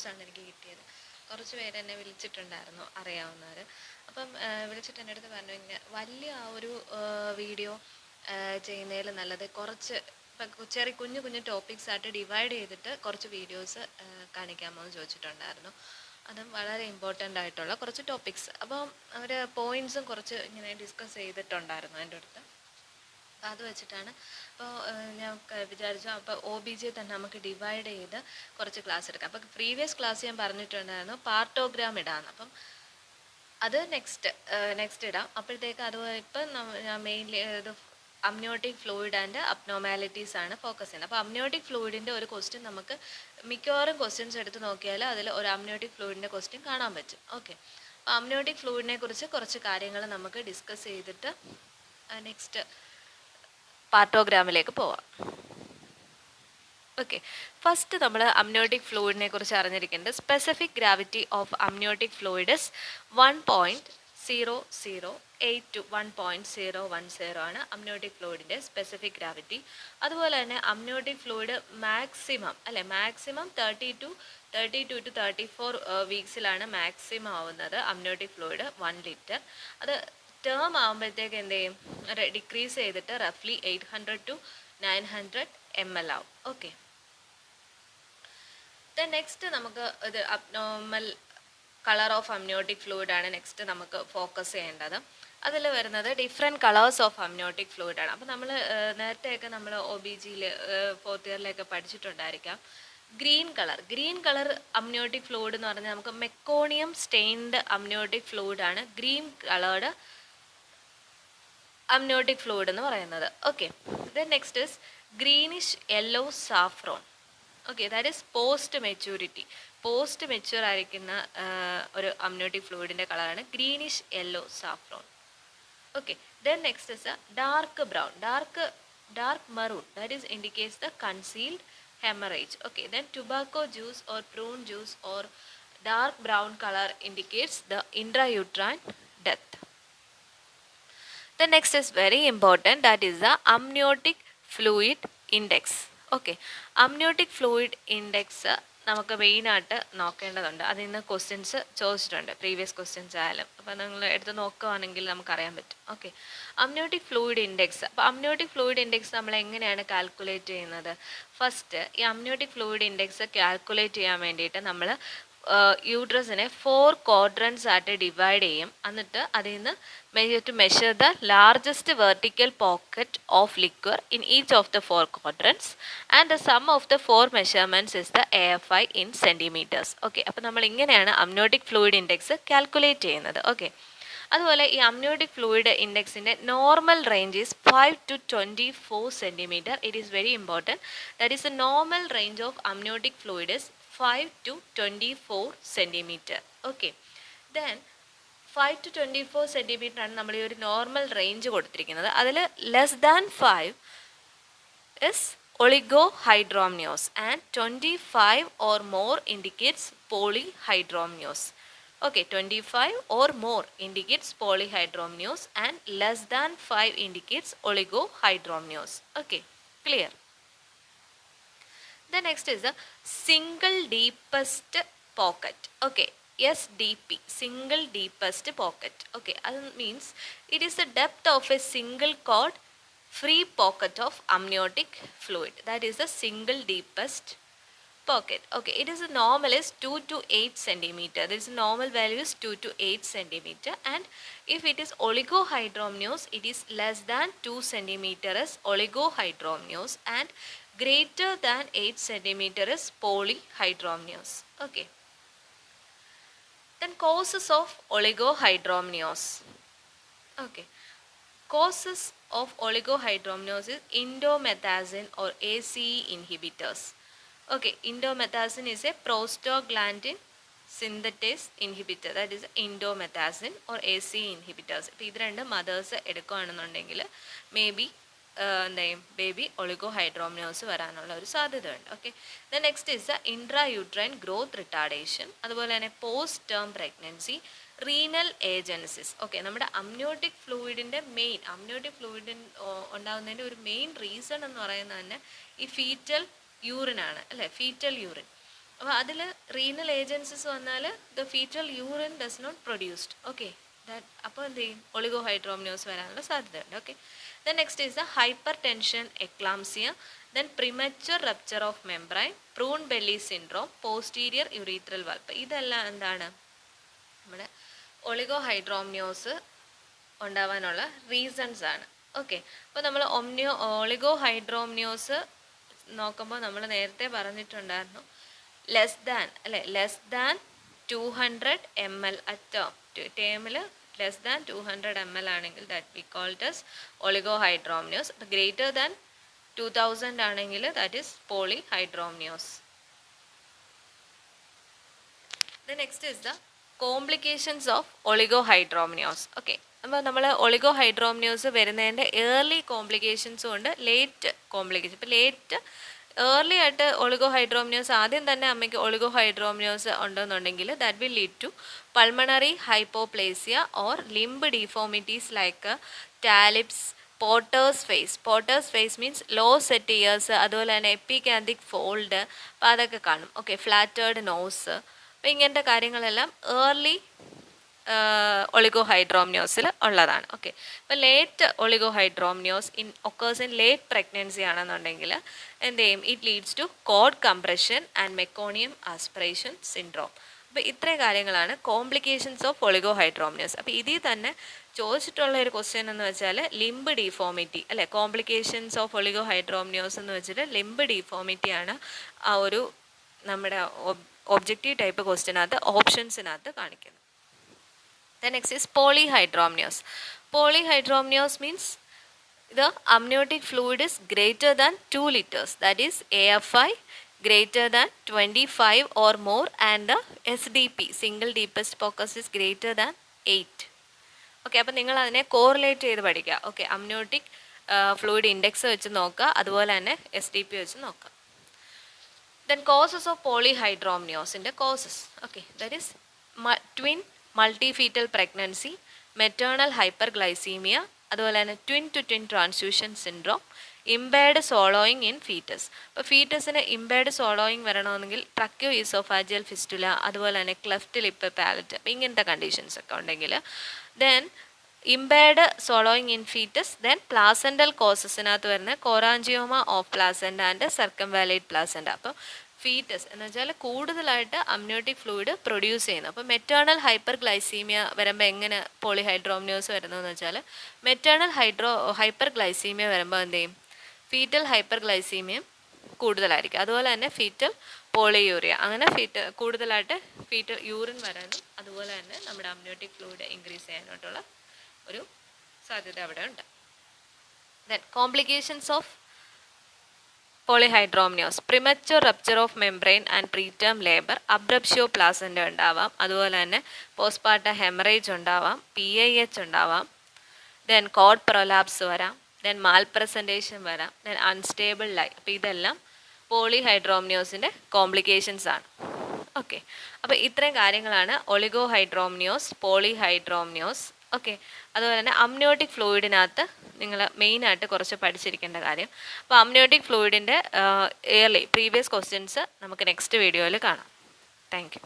പോസ്റ്റാണ് എനിക്ക് കിട്ടിയത്. കുറച്ച് പേര് എന്നെ വിളിച്ചിട്ടുണ്ടായിരുന്നു അറിയാവുന്നവർ. അപ്പം വിളിച്ചിട്ട് എൻ്റെ അടുത്ത് പറഞ്ഞു ഇങ്ങനെ വലിയ ആ ഒരു വീഡിയോ ചെയ്യുന്നതിൽ നല്ലത് കുറച്ച് ഇപ്പം ചെറിയ കുഞ്ഞു കുഞ്ഞു ടോപ്പിക്സ് ആയിട്ട് ഡിവൈഡ് ചെയ്തിട്ട് കുറച്ച് വീഡിയോസ് കാണിക്കാമോ എന്ന് ചോദിച്ചിട്ടുണ്ടായിരുന്നു. അതും വളരെ ഇമ്പോർട്ടൻ്റ് ആയിട്ടുള്ള കുറച്ച് ടോപ്പിക്സ്. അപ്പം അവർ പോയിൻറ്സും കുറച്ച് ഇങ്ങനെ ഡിസ്കസ് ചെയ്തിട്ടുണ്ടായിരുന്നു എൻ്റെ അടുത്ത്. അപ്പോൾ അത് വെച്ചിട്ടാണ് അപ്പോൾ ഞാൻ വിചാരിച്ചു അപ്പോൾ OBJ തന്നെ നമുക്ക് ഡിവൈഡ് ചെയ്ത് കുറച്ച് ക്ലാസ് എടുക്കാം. അപ്പോൾ പ്രീവിയസ് ക്ലാസ് ഞാൻ പറഞ്ഞിട്ടുണ്ടായിരുന്നു പാർട്ടോഗ്രാം ഇടാമെന്ന്. അപ്പം അത് നെക്സ്റ്റ് ഇടാം. അപ്പോഴത്തേക്ക് അത് ഇപ്പം ഞാൻ മെയിൻലി ഇത് അമ്നിയോട്ടിക് ഫ്ലൂയിഡ് ആൻഡ് അബ്നോർമാലിറ്റീസ് ആണ് ഫോക്കസ് ചെയ്യുന്നത്. അപ്പോൾ അമ്നിയോട്ടിക് ഫ്ലൂയിഡിൻ്റെ ഒരു ക്വസ്റ്റ്യൻ നമുക്ക് മിക്കവാറും ക്വസ്റ്റ്യൻസ് എടുത്ത് നോക്കിയാൽ അതിൽ ഒരു അമ്നിയോട്ടിക് ഫ്ലൂയിഡിൻ്റെ ക്വസ്റ്റ്യൻ കാണാൻ പറ്റും. ഓക്കെ, അപ്പോൾ അമ്നിയോട്ടിക് ഫ്ലൂയിഡിനെ കുറിച്ച് കുറച്ച് കാര്യങ്ങൾ നമുക്ക് ഡിസ്കസ് ചെയ്തിട്ട് നെക്സ്റ്റ് പാർട്ടോഗ്രാമിലേക്ക് പോവാം. ഓക്കെ, ഫസ്റ്റ് നമ്മൾ അമ്നിയോട്ടിക് ഫ്ലൂയിഡിനെ കുറിച്ച് അറിഞ്ഞിരിക്കേണ്ടത് specific gravity of amniotic fluid is 1.0082 to 1.010 ആണ് അമ്നിയോട്ടിക് ഫ്ലൂയിഡിൻ്റെ സ്പെസിഫിക് ഗ്രാവിറ്റി. അതുപോലെ തന്നെ അമ്നിയോട്ടിക് ഫ്ലൂയിഡ് മാക്സിമം 32 to 34 വീക്സിലാണ് മാക്സിമം ആവുന്നത് അമ്നിയോട്ടിക് ഫ്ലൂയിഡ് 1 ലിറ്റർ. അത് ടേം ആകുമ്പോഴത്തേക്ക് എന്ത് ചെയ്യും, ഡിക്രീസ് ചെയ്തിട്ട് റഫ്ലി 800 to 900 ml ആവും. ഓക്കെ, ദെൻ നെക്സ്റ്റ് നമുക്ക് ഇത് abnormal colour of amniotic fluid ആണ് നെക്സ്റ്റ് നമുക്ക് ഫോക്കസ് ചെയ്യേണ്ടത്. അതിൽ വരുന്നത് different colours of amniotic fluid ആണ്. അപ്പോൾ നമ്മൾ നേരത്തെയൊക്കെ നമ്മൾ OBGയിൽ 4th ഇയറിലൊക്കെ പഠിച്ചിട്ടുണ്ടായിരിക്കാം. ഗ്രീൻ കളർ അമ്നിയോട്ടിക് ഫ്ലൂയിഡ് എന്ന് പറഞ്ഞാൽ നമുക്ക് മെക്കോണിയം സ്റ്റെയിൻഡ് അമ്നിയോട്ടിക് ഫ്ലൂയിഡ് ആണ് ഗ്രീൻ കളേർഡ് അമ്നിയോട്ടിക് ഫ്ലൂയിഡ് എന്ന് പറയുന്നത്. Okay, then next is greenish yellow saffron. Okay, that is post mature ആയിരിക്കുന്ന ഒരു അമ്നിയോട്ടിക് ഫ്ലൂയിഡിൻ്റെ കളറാണ് greenish yellow saffron. Okay, then next is dark brown, dark maroon, that is indicates the concealed haemorrhage. Okay, then tobacco juice or prune juice or dark brown colour indicates the intrauterine death. The next is very important, that is the amniotic fluid index. Okay, amniotic fluid index നമുക്ക് മെയിനായിട്ട് നോക്കേണ്ടതുണ്ട്. അതിൽ നിന്ന് questions ചോദിച്ചിട്ടുണ്ട്, previous questions ആയാലും. അപ്പോൾ നിങ്ങൾ എടുത്ത് നോക്കുകയാണെങ്കിൽ നമുക്കറിയാൻ പറ്റും. Okay, amniotic fluid index. അപ്പോൾ അമ്നിയോട്ടിക് ഫ്ലൂയിഡ് ഇൻഡെക്സ് നമ്മൾ എങ്ങനെയാണ് കാൽക്കുലേറ്റ് ചെയ്യുന്നത്? ഫസ്റ്റ് ഈ അമ്നിയോട്ടിക് ഫ്ലൂയിഡ് ഇൻഡെക്സ് കാൽക്കുലേറ്റ് ചെയ്യാൻ വേണ്ടിയിട്ട് നമ്മൾ യൂട്രസിനെ 4 ക്വാഡ്രൻസ് ആയിട്ട് ഡിവൈഡ് ചെയ്യും. എന്നിട്ട് അതിൽ നിന്ന് to measure the largest vertical pocket of liquor in each of the 4 quadrants, and the sum of the 4 measurements is the AFI in centimeters. Okay, അപ്പോൾ നമ്മൾ ഇങ്ങനെയാണ് അമ്നിയോട്ടിക് ഫ്ലൂയിഡ് ഇൻഡെക്സ് കാൽക്കുലേറ്റ് ചെയ്യുന്നത്. Okay, അതുപോലെ ഈ അമ്നിയോട്ടിക് ഫ്ലൂയിഡ് ഇൻഡെക്സിൻ്റെ normal range is 5 to 24 centimeter. It is very important. That is a normal range of amniotic fluid is 5 to 24 centimeter. Okay, then 5 to 24 centimeter ആണ് നമ്മൾ ഈ ഒരു normal range കൊടുത്തിരിക്കുന്നത്. അതിൽ less than 5 is oligohydramnios and 25 or more indicates polyhydramnios. Okay, 25 or more indicates polyhydramnios and less than 5 indicates oligohydramnios. Okay, clear. The next is the single deepest pocket. Okay, SDP, single deepest pocket. Okay, that means it is the depth of a single cord free pocket of amniotic fluid. That is the single deepest pocket. Okay, it is a normal is 2 to 8 centimeter. There is a normal value is 2 to 8 centimeter, and if it is oligohydramnios, it is less than 2 centimeter is oligohydramnios, and greater than 8 centimeter is polyhydramnios. Okay, then causes of oligohydramnios. Okay, causes of oligohydramnios is indomethacin or ACE inhibitors. Okay, indomethacin is a prostaglandin synthetase inhibitor, that is indomethacin or ACE inhibitors. ഇപ്പോൾ ഇത് രണ്ട് mothers എടുക്കുകയാണെന്നുണ്ടെങ്കിൽ may be baby ഒളിഗോഹൈഡ്രോംനിയോസ് വരാനുള്ള ഒരു സാധ്യത ഉണ്ട്. Okay, the next is the intrauterine growth retardation. അതുപോലെ തന്നെ post term pregnancy, renal agenesis. Okay, നമ്മുടെ അമ്നിയോട്ടിക് ഫ്ലൂയിഡിൻ്റെ അമ്നിയോട്ടിക് ഫ്ലൂയിഡിൻ ഉണ്ടാകുന്നതിൻ്റെ ഒരു മെയിൻ റീസൺ എന്ന് പറയുന്നത് തന്നെ ഈ ഫീറ്റൽ യൂറിൻ ആണ്, അല്ലേ? Fetal urine. അപ്പോൾ അതിൽ റീനൽ ഏജൻസീസ് വന്നാൽ the fetal urine does not produced. Okay, that അപ്പോൾ എന്ത് ചെയ്യും? ഒളിഗോ ഹൈഡ്രോമിനോസ് വരാനുള്ള സാധ്യതയുണ്ട്. Okay, then next is the hypertension eclampsia, then premature rupture of membrane, prune belly syndrome, posterior urethral valve. ഇതെല്ലാം എന്താണ് നമ്മുടെ oligo ഹൈഡ്രോമിനോസ് ഉണ്ടാവാനുള്ള റീസൺസ് ആണ്. ഓക്കെ, അപ്പോൾ നമ്മൾ ഒളിഗോ ഹൈഡ്രോമിനോസ് നോക്കുമ്പോൾ നമ്മൾ നേരത്തെ പറഞ്ഞിട്ടുണ്ടായിരുന്നു ലെസ് ദാൻ 200 ml അറ്റ് ടേമിൽ ലെസ് ദാൻ 200 ml ആണെങ്കിൽ that we called as oligohydramnios. Greater than 2000 ആണെങ്കിൽ that is polyhydramnios. The next is the complications of oligohydramnios. Okay, അപ്പോൾ നമ്മൾ ഒളിഗോഹൈഡ്രോമിനോസ് വരുന്നതിൻ്റെ ഏർലി കോംപ്ലിക്കേഷൻസും ഉണ്ട്, ലേറ്റ് കോംപ്ലിക്കേഷൻ. ഇപ്പോൾ ഏർലി ആയിട്ട് ഒളിഗോഹൈഡ്രോമിനോസ് ആദ്യം തന്നെ അമ്മയ്ക്ക് ഒളിഗോഹൈഡ്രോമിനോസ് ഉണ്ടെന്നുണ്ടെങ്കിൽ that will lead to pulmonary hypoplasia or limb deformities like talipes, Potter's facies means low set ears, അതുപോലെ തന്നെ എപ്പിക്കാന്തിക് ഫോൾഡ്, അപ്പോൾ അതൊക്കെ കാണും. Okay, flattened nose. അപ്പോൾ ഇങ്ങനത്തെ കാര്യങ്ങളെല്ലാം ഏർലി ഒളിഗോഹൈഡ്രോമിനോസിൽ ഉള്ളതാണ്. ഓക്കെ, അപ്പോൾ late oligohydramnios occurs in late pregnancy ആണെന്നുണ്ടെങ്കിൽ എന്ത് ചെയ്യും? It leads to cord compression and meconium aspiration syndrome. അപ്പോൾ ഇത്രയും കാര്യങ്ങളാണ് കോംപ്ലിക്കേഷൻസ് ഓഫ് ഒളിഗോഹൈഡ്രോമിനോസ്. അപ്പോൾ ഇതിൽ തന്നെ ചോദിച്ചിട്ടുള്ള ഒരു ക്വസ്റ്റ്യൻ എന്ന് വെച്ചാൽ ലിംബ് ഡിഫോമിറ്റി അല്ലേ. കോംപ്ലിക്കേഷൻസ് ഓഫ് ഒളിഗോഹൈഡ്രോമിനോസ് എന്ന് വെച്ചിട്ട് ലിംബ് ഡിഫോമിറ്റിയാണ് ആ ഒരു നമ്മുടെ ഒബ്ജക്റ്റീവ് ടൈപ്പ് ക്വസ്റ്റ്യനകത്ത് ഓപ്ഷൻസിനകത്ത് കാണിക്കുന്നത്. The next is polyhydramnios. Polyhydramnios means the amniotic fluid is greater than 2 liters, that is AFI greater than 25 or more, and the SDP single deepest focus is greater than 8. Okay, അപ്പോൾ നിങ്ങൾ അതിനെ correlate ചെയ്ത് പഠിക്കുക. Okay, amniotic fluid index വെച്ച് നോക്കുക, അതുപോലെ തന്നെ SDP വെച്ച് നോക്കുക. Then causes of polyhydramniosൻ്റെ causes. Okay, that is twin multifetal pregnancy, maternal hyperglycemia, അതുപോലെ തന്നെ twin to twin transfusion syndrome, impaired swallowing in fetus. അപ്പോൾ ഫീറ്റസിന് ഇമ്പയർഡ് സോളോയിങ് വരണമെങ്കിൽ ട്രക്യോ ഈസോഫാജിയൽ ഫിസ്റ്റുല, അതുപോലെ തന്നെ ക്ലെഫ്റ്റ് ലിപ്പ് പാലറ്റ്, അപ്പോൾ ഇങ്ങനത്തെ കണ്ടീഷൻസ് ഒക്കെ ഉണ്ടെങ്കിൽ then impaired swallowing in fetus, then placental കോസസിനകത്ത് വരുന്ന കോറാഞ്ചിയോമ ഓഫ് പ്ലാസെൻ്റ ആൻഡ് സർക്കംവാലേറ്റ് പ്ലാസെൻ്റ. അപ്പോൾ ഫീറ്റസ് എന്ന് വെച്ചാൽ കൂടുതലായിട്ട് അമ്നിയോട്ടിക് ഫ്ലൂയിഡ് പ്രൊഡ്യൂസ് ചെയ്യുന്നു. അപ്പോൾ മെറ്റേണൽ ഹൈപ്പർ ഗ്ലൈസീമിയ വരുമ്പോൾ എങ്ങനെ പോളിഹൈഡ്രോമിനോസ് വരുന്നതെന്ന് വെച്ചാൽ മെറ്റേണൽ ഹൈപ്പർ ഗ്ലൈസീമിയ വരുമ്പോൾ എന്ത് ചെയ്യും? ഫീറ്റൽ ഹൈപ്പർ ഗ്ലൈസീമിയം കൂടുതലായിരിക്കും. അതുപോലെ തന്നെ ഫീറ്റൽ പോളിയൂറിയ, അങ്ങനെ കൂടുതലായിട്ട് ഫീറ്റൽ യൂറിൻ വരാനും അതുപോലെ തന്നെ നമ്മുടെ അമ്നിയോട്ടിക് ഫ്ലൂയിഡ് ഇൻക്രീസ് ചെയ്യാനായിട്ടുള്ള ഒരു സാധ്യത അവിടെ ഉണ്ട്. Then complications of polyhydramnios: premature rupture of membrane and preterm labour, abruptio placenta ഉണ്ടാവാം, അതുപോലെ തന്നെ പോസ്റ്റ്പാർട്ടം ഹെമറേജ് ഉണ്ടാവാം, PIH ഉണ്ടാവാം, ദെൻ കോഡ് പ്രൊലാപ്സ് വരാം, ദെൻ മാൽ പ്രസൻറ്റേഷൻ വരാം, ദെൻ അൺസ്റ്റേബിൾ ലൈ. അപ്പോൾ ഇതെല്ലാം പോളിഹൈഡ്രോമിനോസിൻ്റെ കോംപ്ലിക്കേഷൻസ് ആണ്. ഓക്കെ, അപ്പോൾ ഇത്രയും കാര്യങ്ങളാണ് ഒളിഗോഹൈഡ്രോമിനോസ്, പോളിഹൈഡ്രോമിനോസ്. ഓക്കെ, അതുപോലെ തന്നെ അമ്നിയോട്ടിക് ഫ്ലൂയിഡിനകത്ത് നിങ്ങൾ മെയിനായിട്ട് കുറച്ച് പഠിച്ചിരിക്കേണ്ട കാര്യം. അപ്പോൾ അമ്നിയോട്ടിക് ഫ്ലൂയിഡിൻ്റെ പ്രീവിയസ് ക്വസ്റ്റ്യൻസ് നമുക്ക് നെക്സ്റ്റ് വീഡിയോയിൽ കാണാം. Thank you.